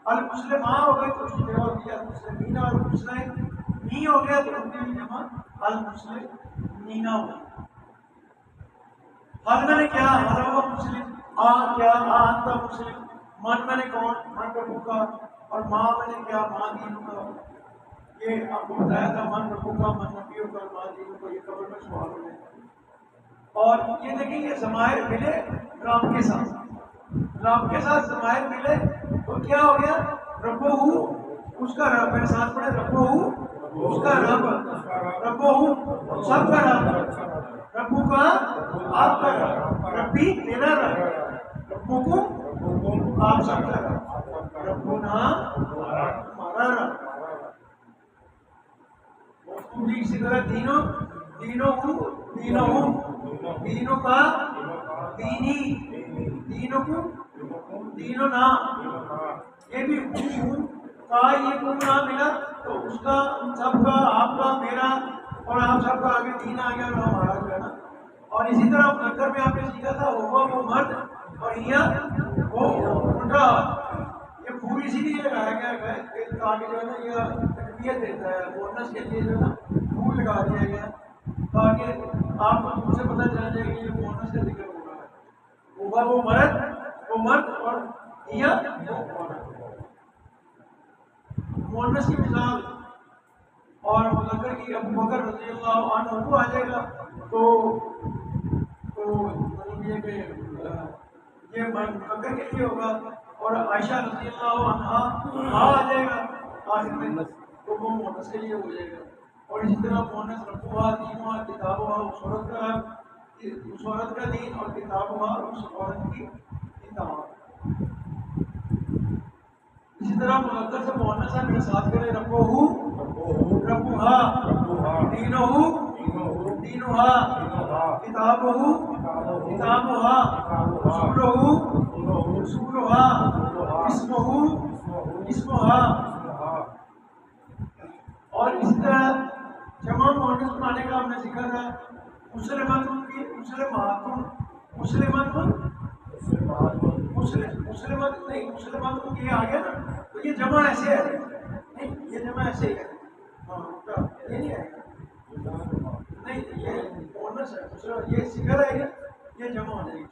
المسلم ہاں ہو گئی تو اس کی جمع ہو گئی المسلمین، اور المسلم نہیں ہو گیا تو ان کی جمع المسلم نینا ہو گئی۔ حل میں نے کیا حل مسلم، آ کیا آ انتا مسلم، من میں نے کون، من ربو کا، اور ماں میں نے کیا، ماں دینوں کا۔ یہ آپ کو بتایا تھا من ربو کا، من نبیوں کا، ماں دینوں کا، یہ قبر میں سوال ہو جائے۔ اور یہ دیکھیں یہ ضمائر ملے رب کے ساتھ، رب کے ساتھ ضمائر ملے تو کیا ہو گیا؟ ربو ہو اس کا رب، میرے ساتھ پڑھے، ربو ہو اس کا رب، ربو ہو سب کا رب، ربو کا آپ کا رب، ربی میرا رب، ربو کو آپ سب کا رب، ربنا ہمارا رب۔ اسی طرح دینوں، دینوں کو، دینوں ہوں، دینوں کا دینی، دینوں کو دینوں نا، یہ بھی ہوں کا یہ کو نہ ملا تو اس کا، سب کا، آپ کا، میرا، اور آپ سب کا آگے دین آ گیا اور ہمارا جو ہے نا۔ اور اسی طرح مذکر میں آپ نے سیکھا تھا وہ مرد اور یہ وہ منڈا، یہ پھول اسی لیے لگایا گیا ہے تاکہ جو ہے نا یہ تقویت دیتا ہے، بونس کے لیے جو ہے نا پھول لگا دیا گیا تاکہ آپ کو دور سے پتہ چل جائے کہ یہ بونس کا ذکر ہو رہا ہے۔ ہوگا وہ مرد اور یہ وہ عورت، مونس کی مثال اور مذکر کی ابو بکر رضی اللہ عنہ آ جائے گا تو تو مطلب یہ کہ یہ مکہ کے لیے ہوگا اور عائشہ رضی اللہ عنہا آ جائے گا آخر میں تو وہ مونس کے لیے ہو جائے گا. اور اسی طرح مونس ربوہا دینوہا کتابوہا اس عورت کا دین اور کتابوہا اس عورت کی کتاب. اسی طرح مذکر سے مؤنث ہے میرے ساتھ کرے ربوہو ربوہا دینوہو دینوہا کتابوہو کتابوہا رسولوہو رسولوہا اسمہو اسموہا. اور اس طرح جمع مؤنث بنانے کا ہم نے سیکھا تھا. مسلماتن کی مسلماتن مسلماتن مسلمات نہیں مسلماتن یہ آ گیا نا تو یہ جمع ایسے ہے نہیں یہ جمع ایسے ہی ہے یہ نہیں ہے نہیں یہ مؤنث ہے یہ سیکھا ہے یہ جمع ہو جائے گی.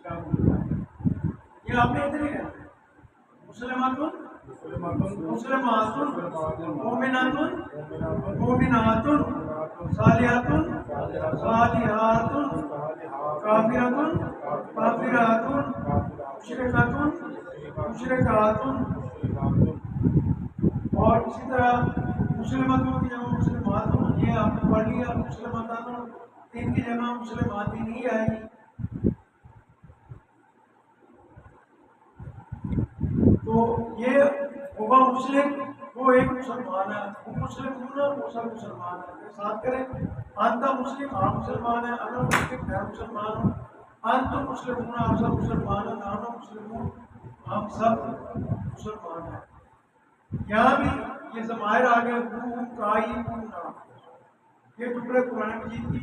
یہ آپ نے ادھر ہی ہے مسلماتن مسلماتن مومناتن مومناتن صالحاتن صالحاتن کافراتن کافراتن مشرکاتن مشرکاتن. اور اسی طرح مسلماتوں کی جمع مسلماتن یہ آپ نے پڑھ لیا. مسلماتن ان کی جمع مسلماتین نہیں آئے گی. تو یہ ہوگا مسلم وہ ایک مسلمان ہے وہ مسلم ہونا وہ سب مسلمان ہے. ساتھ کریں انت مسلم آپ مسلمان ہیں انا مسلم میں مسلمان ہوں انتم مسلم ہونا آپ سب مسلمان ہیں نانا مسلم ہوں ہم سب مسلمان ہیں. یہاں بھی یہ ضمائر آ گئے ہوں کائی ہوں نا یہ ٹکڑے قرآن مجید کی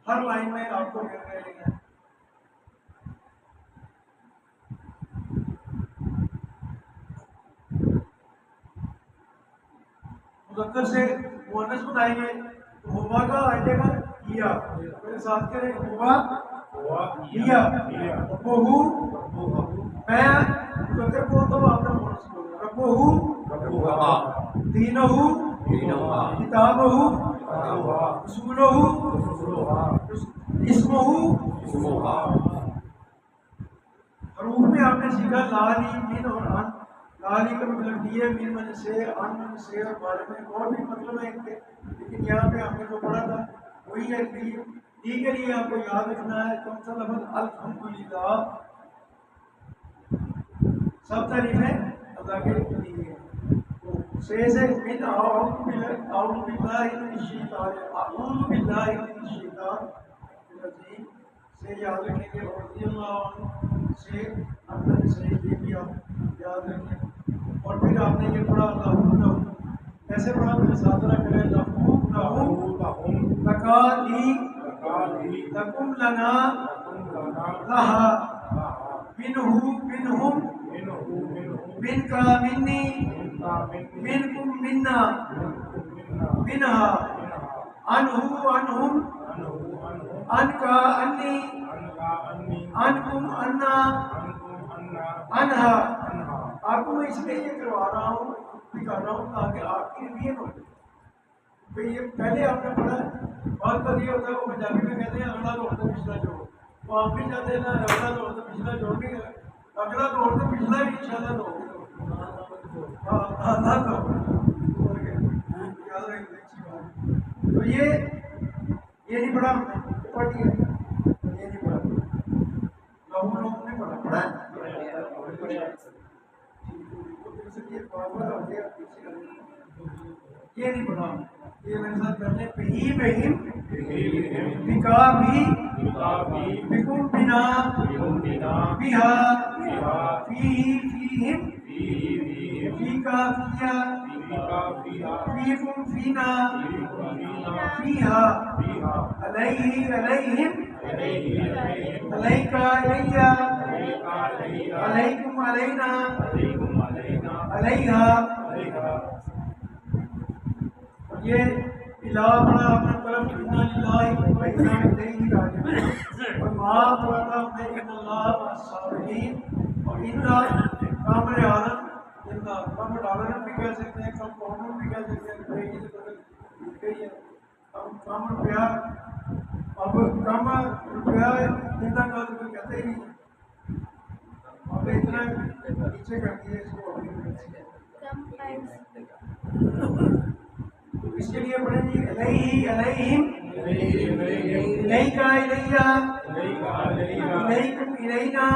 ہر لائن میں آپ کو مل رہے ہیں. مذکر سے مؤنث بنائیں گے تو ہوا کا آ جائے گا یا میرے ساتھ کریں ہوا یا ربوہو میں مذکر بولتا ہوں آپ نے مؤنث بولنا ربوہو دینوہو کتابوہو رسولوہو اسموہو. حروف میں آپ نے سیکھا لالی من اور ان. لالی کا مطلب دیے من من سے ان من سے اور بارے میں اور بھی مطلب ہے لیکن یہاں پہ ہم نے جو پڑھا تھا وہی ہے. دی کے لیے آپ کو یاد رکھنا ہے کون سا لفظ الحمدللہ. سب تعریفیں اللہ کے لیے. سے من اعوذ باللہ من الشیطان اعوذ باللہ من الشیطان الرجیم سے یاد رکھیں گے. اور رضی اللہ عنہ سے اللہ سے یہ بھی آپ یاد رکھیں. اور پھر آپ نے یہ پڑھا لہم ایسے پڑھا میرے ساتھ نہ کریں لہم لکا لی لکم لنا لہا منہو منہم من کا منی منکم منا منہا انہو انہم ان کا انی انکم انا انہا. آپ کو میں اس لیے یہ کروا رہا ہوں دکھا رہا ہوں تاکہ آپ کی نیت ہو. یہ پہلے آپ نے پڑھا بہت بار یہ ہوتا ہے وہ پنجابی میں کہتے ہیں اگلا دوڑ تو پچھلا جوڑ. وہ آپ بھی چاہتے ہیں نا اگلا دوڑ تو پچھلا جوڑ نہیں ہے اگلا دوڑ تو پچھلا بھی انشاءاللہ دوڑ یاد رکھیں اچھی بات. تو یہ نہیں پڑھا ہم نے پڑھ لیا یہ نہیں پڑھا لوگوں نے پڑھا یہ نہیں پڑھا. یہ میرے ساتھ کرنے پہی بہم بکا بھی بکم بنا بہا فیہی فیہم فیکا فیہا فیکم فینا فیہا علیہ علیہم علیکا علیہ علیکم علینا علیہا. یہ الہ پڑھا اپنے طرف انا للہ و انا الیہ راجعون. اور ماں پڑھا تھا اپنے ان اللہ مع الصابرین. اور انا کامل عالم انا کامل عالم بھی کہہ سکتے ہیں کم قوم بھی کہہ سکتے ہیں کئی سے بدل گئی ہے. اب کامل پیار اب کامل پیار اس کے لیے پڑھیں جی علیہ علیہم الیکا الیہ الیکم الینا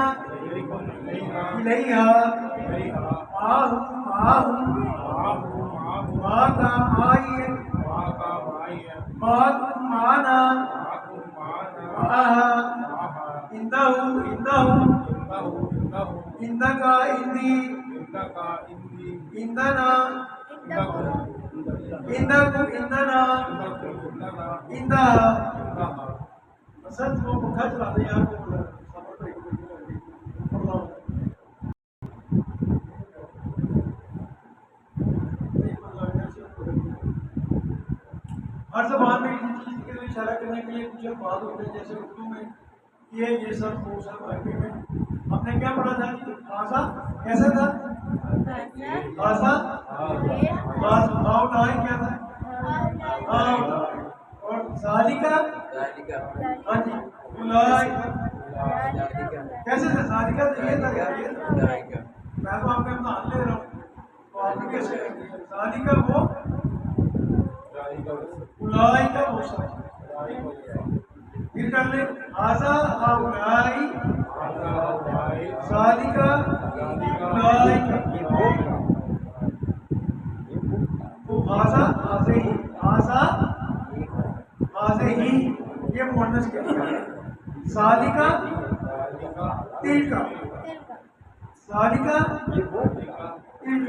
الیہا معہم معہم معاکا معائی معاکم معانا معاہا عندہو عندہم عندکا عندی عندنا عندکم عندنا عندہا سب کو مکھا چلا دیں آپ کو ہر زبان میں کسی چیز کے اشارہ کرنے کے لیے کچھ الفاظ ہوتے ہیں، جیسے اردو میں یہ سب وہ سب عربی میں ہم نے کیا پڑھا تھا کہ خاصا کیسا تھا خاصا ہاؤ کیا تھا اور ذالکا ہاں جی کیسے تھا ذالکا تو یہ تھا میں تو آپ کا امتحان لے رہا ہوں تو آپ نے کیسے کر دیا ذالکا وہ اولئک وہ سب پھر کر لیں ھذا ہؤلاء ذالک اولئک تو ھذا ھذہ یہ مؤنث کے لیے ذالک تلک ذالک تلک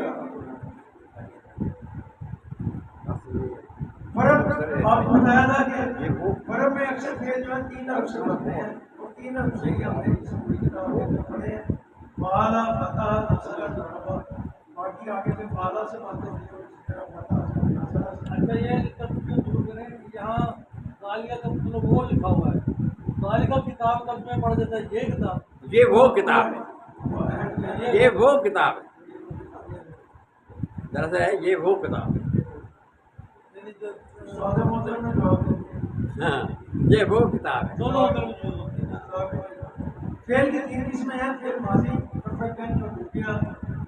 فرق آپ کو بتایا تھا کہ فرق میں اکثر فعل جو ہے تین حرف سے بنتے ہیں اور تین حرف سے ہی ہم نے اس پوری کتاب کے اندر پڑھے ہیں فعلا فتح نصر ضربا باقی آگے سے فعلا سے بنتے ہیں اور اسی طرح فتح سے نصر سے اچھا یہ ترجمہ ضرور کریں یہاں ذالکہ کا مطلب وہ لکھا ہوا ہے ذالکہ کتاب ترجمہ پڑھ دیتا ہے یہ کتاب یہ وہ کتاب ہے یہ وہ کتاب ہے دراصل ہے یہ وہ کتاب ہے سوال محترم نے جواب دیا ہاں یہ وہ کتاب ہے دونوں ترجمے فعل کی تین قسمیں ہیں فعل ماضی پرفیکٹ ٹینس جو ہو گیا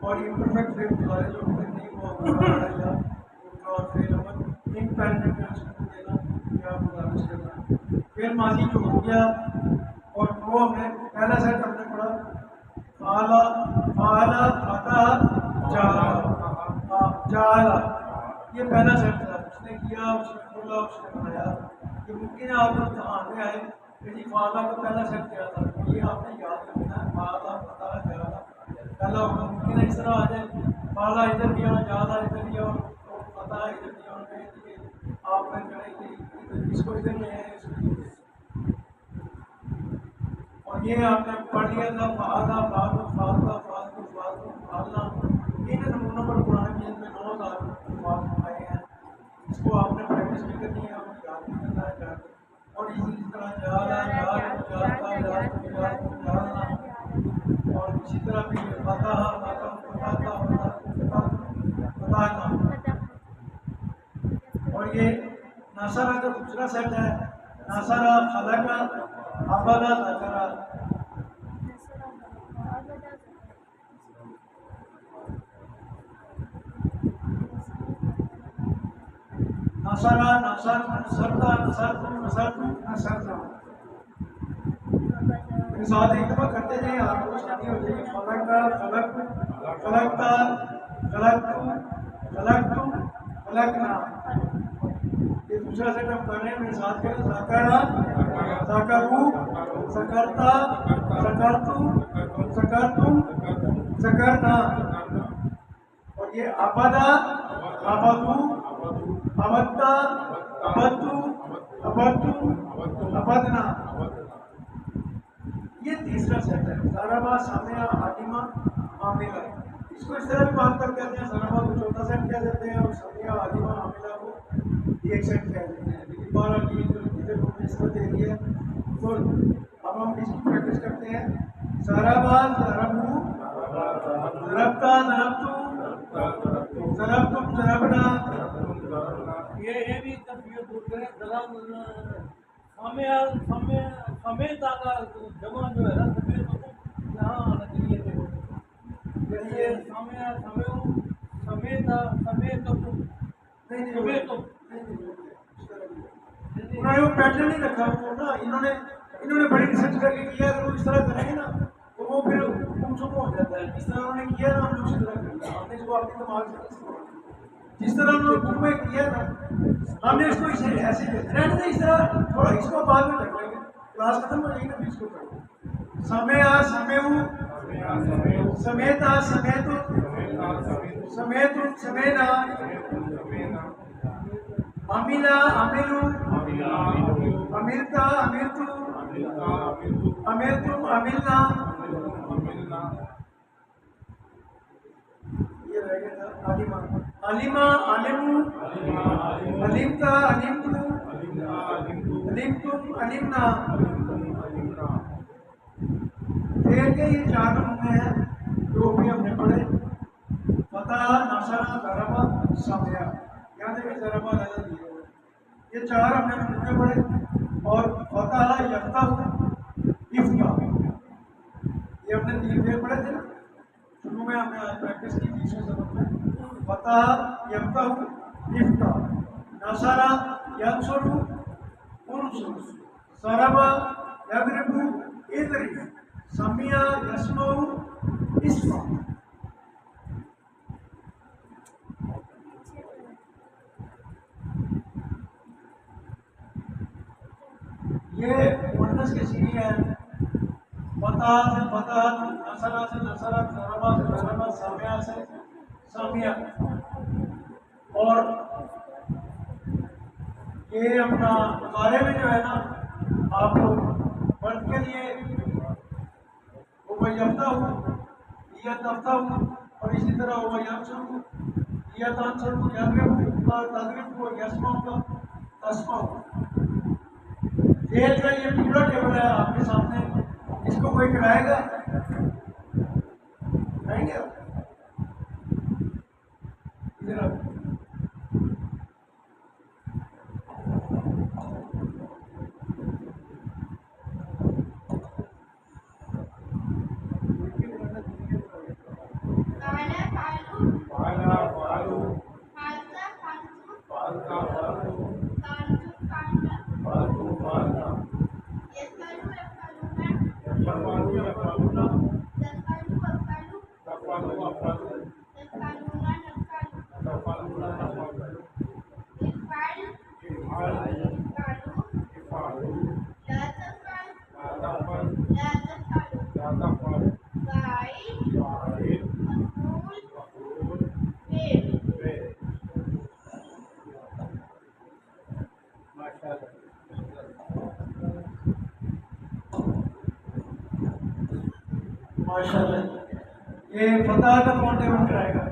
اور امپرفیکٹ فعل مضارع جو نہیں ہوا اور فعل امر امپیرٹیو ٹینس کو دینا یا مضارع کرنا فعل ماضی جو ہو گیا اور وہ ہم نے پہلا سیٹ ہم نے پڑھا فعلا فتح جعل یہ پہلا سیٹ تھا اس نے کیا اس نے کھولا اس نے بنایا یہ ممکن ہے آپ کو امتحان میں آئے کہ جی فعلا کا پہلا سیٹ کیا تھا یہ آپ نے یاد رکھنا ہے فعلا فتح جعل پہلا ہوگا ممکن ہے اس طرح آ جائے فعلا ادھر دیا جعل ادھر دیا اور فتح ادھر دیا اور کہیں کہ آپ نے کرے کہ اس کو ادھر لے آئے اس کو اور یہ آپ نے پڑھ لیا تھا فعلا فعلا فعلا ان نمونوں پر قرآن مجید میں 9000 الفاظ آئے ہیں اس کو آپ نے پریکٹس بھی کرنی ہے اور یاد بھی کرنا ہے اور اسی طرح جعلنا اور اسی طرح بھی فتحنا اور یہ نصرہ کا دوسرا سیٹ ہے نصرہ خلقہ عبدہ ذکرہ نصرہ نصرتا مثال ایک دفعہ کرتے جائیں آپ کو شادی ہو جائے خلقنا یہ دوسرا سیٹ ہم کر رہے ہیں میرے ساتھ کریں ذکرہ ذکرو ذکرتا ذکرتو ذکرتم ذکرنا اور یہ عبدہ عبدو عبدتا عبدتو عبدتم عبدنا یہ تیسرا سیٹ ہے ضربہ سامعہ عالمہ عاملہ اس کو اس طرح بھی بات کر کہتے ہیں ضربہ کو چوتھا سیٹ کہہ دیتے ہیں اور سامعہ عالمہ عاملہ کو ایک سیٹ کہہ دیتے ہیں لیکن بارہ کی ادھر کو اس کو دے دیا تو اب ہم اس کی پریکٹس کرتے ہیں ضربہ ضربو ضربتا ضربتو ضربتم ضربنا یہ بھی تفصیل دور کریں سمیتا کا جمع جو ہے نا سمیت یہاں آنا چاہیے سمیتا سمیت انہوں نے وہ پیٹرن نہیں رکھا وہ نا انہوں نے بڑی ریسرچ کر کے کیا اگر وہ اس طرح کریں گے نا تو وہ پھر گم سم ہو جاتا ہے جس طرح انہوں نے کیا نا ہم نے اسی طرح کرنا ہم نے اس کو اپنے دماغ سے استعمال کیا جس طرح انہوں نے بک میں کیا نا ہم نے اس کو ایسے رہنے دیں اس طرح تھوڑا اس کو بعد میں کر لیں گے کلاس ختم ہو جائے گی نا پھر اس کو کریں گے سمع سمعو سمیتا سمیتو سمیتو سمینا عملا عملو عملتا عملتو عملتم عملنا یہ رہ گیا تھا علیما علیما علمو علمتا علمتو علمتم علمنا پھر کے یہ چار نمونے ہیں جو بھی ہم نے پڑھے فتح نصرہ ضربہ سمعہ یہاں دیکھیں ضربہ نظر دیے ہوئے یہ چار ہم نے نمونے پڑھے اور فتح یفتح افتح یہ ہم نے 3 دیر پڑھے تھے نا شروع میں ہم نے آج پریکٹس کی تیسرے سبق میں فتح یفتح افتح نصرہ ینصر انصر ضربہ یضرب اضرب سمع یسمع اسمع یہ مؤنث کے صیغے ہیں فتح سے فتح نصرہ سے نصرہ ضربہ سے ضربہ سمع سے سمع اور یہ اپنا مضارع میں جو ہے نا آپ لوگ فرد کے لیے وہ یفتح ہوں یا تفتح ہوں اور اسی طرح وہ ینصر ہوں یا تنصر ہوں یضرب اور تضرب ہو یسمع کا تسمع ہو فعل کا یہ پورا ٹیبل ہے آپ کے سامنے اس کو کوئی کرائے گا کرائیں گے ادھر ماشاء اللہ یہ فتح کا کون ٹیبل کرائے گا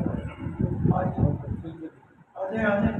آجائے آجائے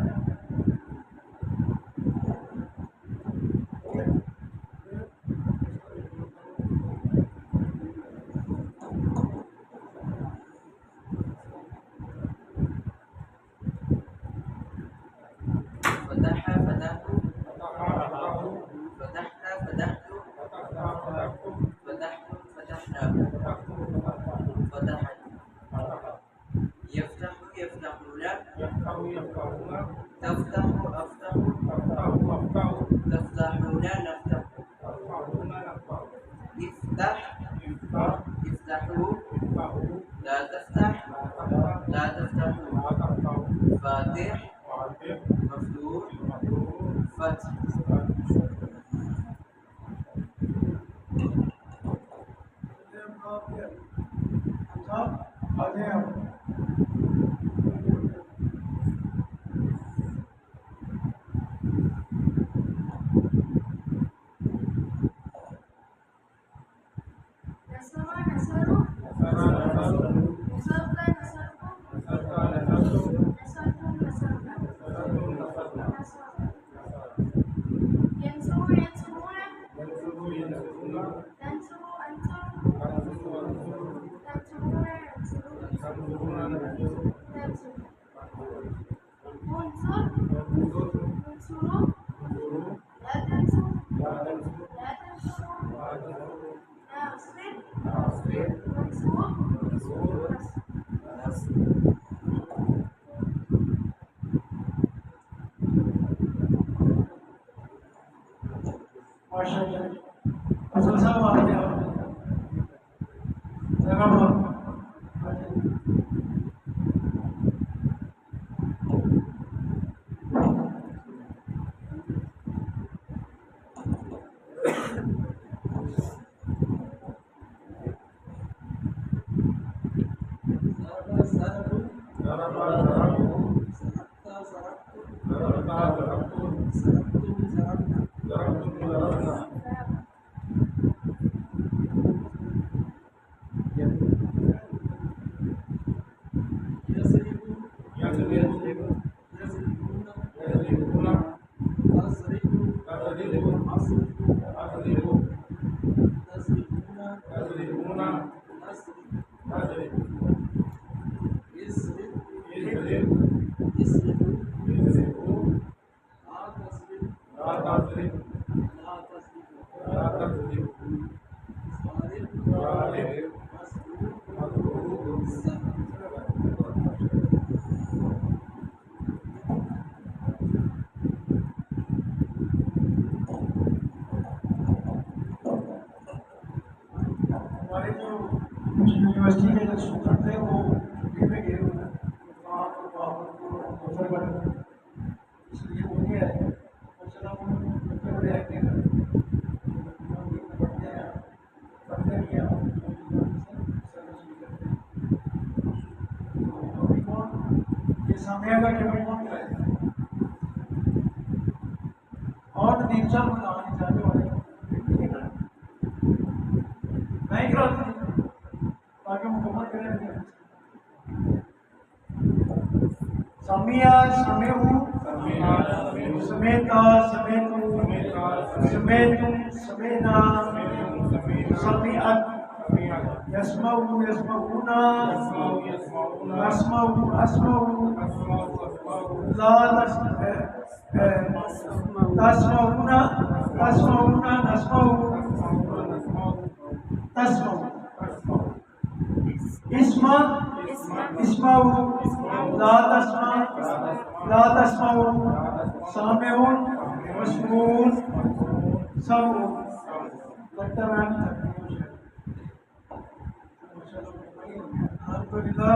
ماشاء اللہ افضل صاحب آ گیا ذرا بہت ہمارے جو یونیورسٹی کے جو اسٹوڈنٹ تھے وہ چھٹی پہ گئے ہوئے ہیں وہاں پر بڑے اس لیے وہ نہیں آئے چلا بڑے بڑے ایکٹنگ پڑھتے ہیں پڑھتے بھی ہیں ابھی کون یہ سامعہ کا ٹیبل کون کرائے اور ندیم صاحب بتانے چاہتے والے نہیں کراتے تاکہ مکمل کریں سمیع سمعوا سمعتا سمعتم سمعتم سمعنا سمعت يسمعوا يسمعون أسمعوا أسمعوا لا تسمعون تسمعون نسمعوا تسمعوا اسمع اسمعوا لا تسمع لا تسمعوا سامعون مسموعون سمعوا لگتا ہے الحمدللہ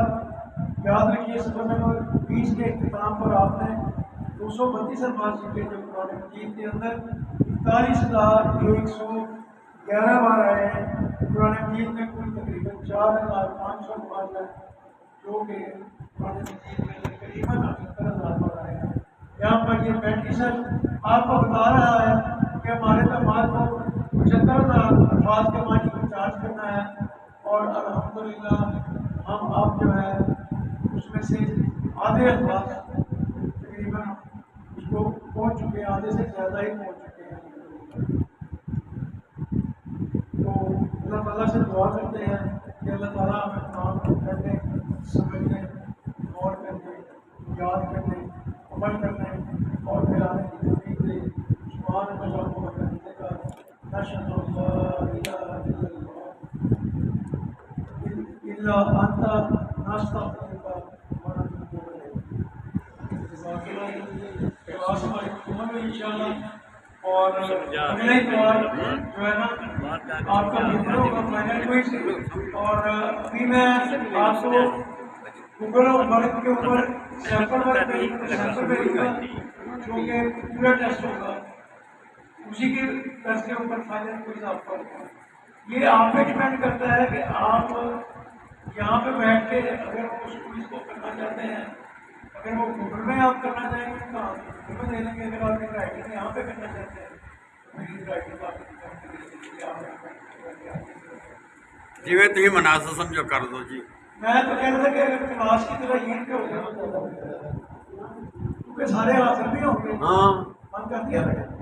یاد رکھیے سفر نمبر 20 کے اختتام پر آپ نے 232 الفاظ سیکھے جو قرآن مجید کے اندر 41,111 بار آئے ہیں قرآن مجید میں کل تقریباً 4,500 الفاظ ہیں جو کہ قرآن مجید میں تقریباً 78,000 بار آئے ہیں یہاں پر یہ پریکٹیشن آپ کو بتا رہا ہے کہ ہمارے دماغ کو 75,000 الفاظ کے معنی کو چارج کرنا ہے اور الحمدللہ ہم آپ جو ہے اس میں سے آدھے الفاظ تقریباً اس کو پہنچ چکے ہیں آدھے سے زیادہ ہی پہنچ چکے ہیں تو اللہ تعالیٰ سے دعا کرتے ہیں کہ اللہ تعالیٰ ہمیں قرآن کو پڑھنے سمجھنے غور کرنے یاد کرنے عمل کرنے اور پھیلانے کی توفیق دے سبحان اللہ و بحمدہ نشہد ان لا الہ الا انت نستغفرک ونتوب الیک جزاک اللہ کلاس ہماری مکمل ہوئی انشاءاللہ اور اگلے اتوار جو ہے نا آپ کا پیپر ہوگا فائنل کوئز اور ابھی میں آپ کو گوگل اور ورک کے اوپر سیمپل ورک کا جو کہ پورا ٹیسٹ ہوگا اسی کے ٹیسٹ کے اوپر فائنل کوئز آپ کا ہوگا یہ آپ پہ ڈپینڈ کرتا ہے کہ آپ یہاں پہ بیٹھ کے اگر وہ اس کوئز کو کرنا چاہتے ہیں اگر وہ گوگل میں آپ کرنا چاہیں گے تو آپ گوگل میں دے دیں گے اگر آپ کی رائٹنگ یہاں پہ کرنا چاہتے ہیں میری رائٹنگ جی میں تمہیں مناسب سمجھو کر دو جی میں تو کہہ رہا تھا کہ اگر کلاس کی طرح یہ پہ ہو جائے کیونکہ سارے حاضر بھی ہوں گے ہاں ہم کر دیا بیٹا